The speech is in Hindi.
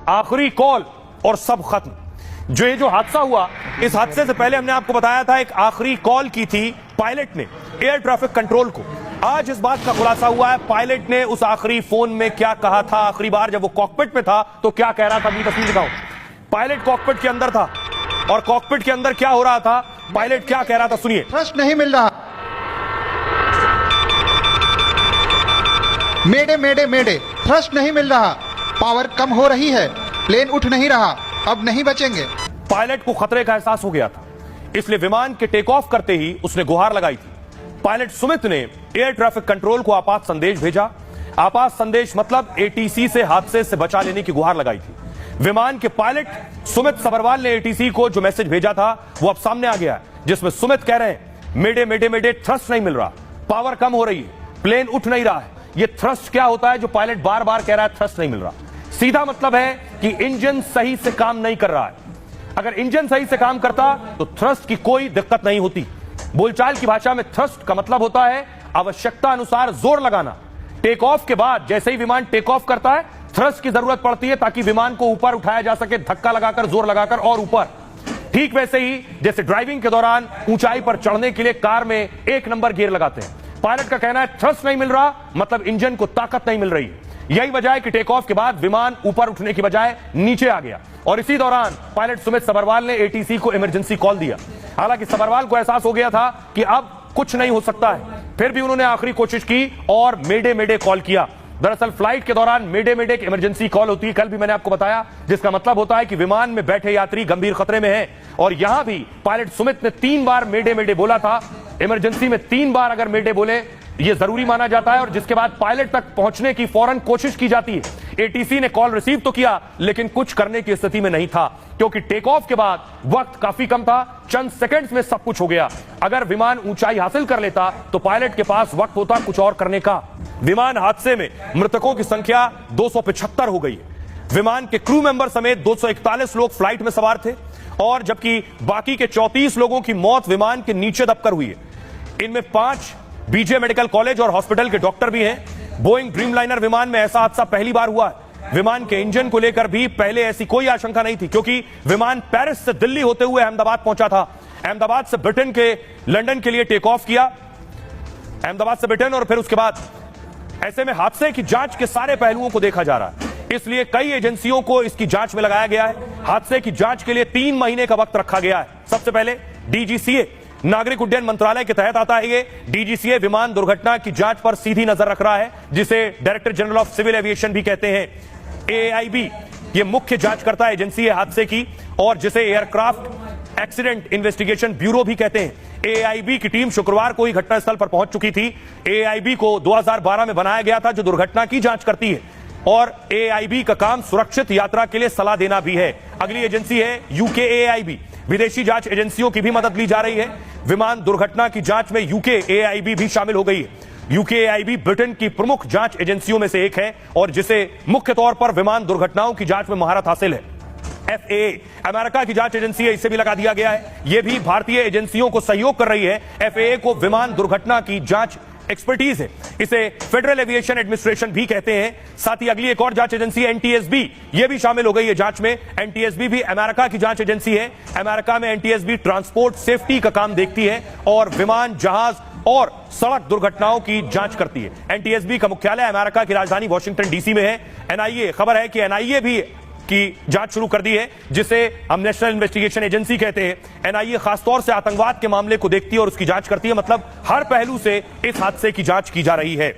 आखिरी कॉल और सब खत्म। जो हादसा हुआ, इस हादसे से पहले हमने आपको बताया था एक आखिरी कॉल की थी पायलट ने एयर ट्रैफिक कंट्रोल को। आज इस बात का खुलासा हुआ है पायलट ने उस आखिरी फोन में क्या कहा था। आखिरी बार जब वो कॉकपिट में था तो क्या कह रहा था, अपनी तस्वीर दिखाऊं। पायलट कॉकपिट के अंदर था और कॉकपिट के अंदर क्या हो रहा था, पायलट क्या कह रहा था, सुनिए। थ्रस्ट नहीं मिल रहा। मेडे मेडे मेडे, थ्रस्ट नहीं मिल रहा, पावर कम हो रही है, प्लेन उठ नहीं रहा, अब नहीं बचेंगे। पायलट को खतरे का एहसास हो गया था, इसलिए विमान के टेक ऑफ करते ही उसने गुहार लगाई थी। पायलट सुमित ने एयर ट्रैफिक कंट्रोल को आपात संदेश भेजा। आपात संदेश मतलब एटीसी से हादसे से बचा लेने की गुहार लगाई थी। विमान के पायलट सुमित सबरवाल ने एटीसी को जो मैसेज भेजा था वो अब सामने आ गया है, जिसमें सुमित कह रहे हैं मेडे मेडे मेडे, थ्रस्ट नहीं मिल रहा, पावर कम हो रही है, प्लेन उठ नहीं रहा है। ये थ्रस्ट क्या होता है जो पायलट बार बार कह रहा है थ्रस्ट नहीं मिल रहा? सीधा मतलब है कि इंजन सही से काम नहीं कर रहा है। अगर इंजन सही से काम करता तो थ्रस्ट की कोई दिक्कत नहीं होती। बोलचाल की भाषा में थ्रस्ट का मतलब होता है आवश्यकता अनुसार जोर लगाना। टेक ऑफ के बाद जैसे ही विमान टेक ऑफ करता है, थ्रस्ट की जरूरत पड़ती है ताकि विमान को ऊपर उठाया जा सके, धक्का लगाकर, जोर लगाकर और ऊपर। ठीक वैसे ही जैसे ड्राइविंग के दौरान ऊंचाई पर चढ़ने के लिए कार में 1 नंबर गियर लगाते हैं। पायलट का कहना है थ्रस्ट नहीं मिल रहा मतलब इंजन को ताकत नहीं मिल रही। यही वजह है कि टेक ऑफ के बाद विमान ऊपर उठने की बजाय नीचे आ गया और इसी दौरान पायलट सुमित सबरवाल ने एटीसी को इमरजेंसी कॉल दिया। हालांकि सबरवाल को एहसास हो गया था कि अब कुछ नहीं हो सकता है, फिर भी उन्होंने आखिरी कोशिश की और मेडे मेडे कॉल किया। दरअसल फ्लाइट के दौरान मेडे मेडे की इमरजेंसी कॉल होती है, कल भी मैंने आपको बताया, जिसका मतलब होता है कि विमान में बैठे यात्री गंभीर खतरे में हैं। और यहां भी पायलट सुमित ने 3 बार मेडे मेडे बोला था। इमरजेंसी में 3 बार अगर मेडे बोले यह जरूरी माना जाता है और जिसके बाद पायलट तक पहुंचने की फौरन कोशिश की जाती है। एटीसी ने कॉल रिसीव तो किया लेकिन कुछ करने की स्थिति में नहीं था, क्योंकि टेक ऑफ के बाद वक्त काफी कम था, चंद सेकंड्स में सब कुछ हो गया। अगर विमान ऊंचाई हासिल कर लेता तो पायलट के पास वक्त होता कुछ और करने का। विमान हादसे में मृतकों की संख्या 275 हो गई है। विमान के क्रू मेंबर समेत 241 लोग फ्लाइट में सवार थे और जबकि बाकी के 34 लोगों की मौत विमान के नीचे दबकर हुई है। इनमें 5 बीजे मेडिकल कॉलेज और हॉस्पिटल के डॉक्टर भी हैं। बोइंग ड्रीमलाइनर विमान में ऐसा हादसा पहली बार हुआ है। विमान के इंजन को लेकर भी पहले ऐसी कोई आशंका नहीं थी, क्योंकि विमान पेरिस से दिल्ली होते हुए अहमदाबाद पहुंचा था। अहमदाबाद से ब्रिटेन के लंदन के लिए टेक ऑफ किया, अहमदाबाद से ब्रिटेन, और फिर उसके बाद ऐसे में हादसे की जांच के सारे पहलुओं को देखा जा रहा है, इसलिए कई एजेंसियों को इसकी जांच में लगाया गया है। हादसे की जांच के लिए 3 महीने का वक्त रखा गया है। सबसे पहले डीजीसीए, नागरिक उड्डयन मंत्रालय के तहत आता है ये। डीजीसीए विमान दुर्घटना की जांच पर सीधी नजर रख रहा है, जिसे director general of civil aviation भी कहते हैं। एआईबी ये मुख्य जांचकर्ता एजेंसी है हादसे की, और जिसे एयरक्राफ्ट एक्सीडेंट इन्वेस्टिगेशन ब्यूरो भी कहते हैं। एआईबी की टीम शुक्रवार को ही घटनास्थल पर पहुंच चुकी थी। एआईबी को 2012 में बनाया गया था, जो दुर्घटना की जांच करती है, और एआईबी का काम सुरक्षित यात्रा के लिए सलाह देना भी है। अगली एजेंसी है यूके एआईबी। विदेशी जांच एजेंसियों की भी मदद ली जा रही है। विमान दुर्घटना की जांच में यूके एआईबी भी शामिल हो गई है। यूके एआईबी ब्रिटेन की प्रमुख जांच एजेंसियों में से एक है और जिसे मुख्य तौर पर विमान दुर्घटनाओं की जांच में महारत हासिल है। एफएए अमेरिका की जांच एजेंसी है, इसे भी लगा दिया गया है। यह भी भारतीय एजेंसियों को सहयोग कर रही है। एफएए को विमान दुर्घटना की जांच एक्सपर्टीज है, इसे फेडरल एविएशन एडमिनिस्ट्रेशन भी कहते हैं। साथ ही अगली एक और जांच एजेंसी एनटीएसबी, यह भी शामिल हो गई है जांच में। एनटीएसबी भी अमेरिका की जांच एजेंसी है। अमेरिका में एनटीएसबी ट्रांसपोर्ट सेफ्टी का काम देखती है और विमान, जहाज और सड़क दुर्घटनाओं की जांच करती है। एनटीएसबी का मुख्यालय अमेरिका की राजधानी वॉशिंगटन डीसी में है। एनआईए, खबर है कि एनआईए भी की जांच शुरू कर दी है, जिसे हम नेशनल इन्वेस्टिगेशन एजेंसी कहते हैं। एनआईए खासतौर से आतंकवाद के मामले को देखती है और उसकी जांच करती है, मतलब हर पहलू से इस हादसे की जांच की जा रही है।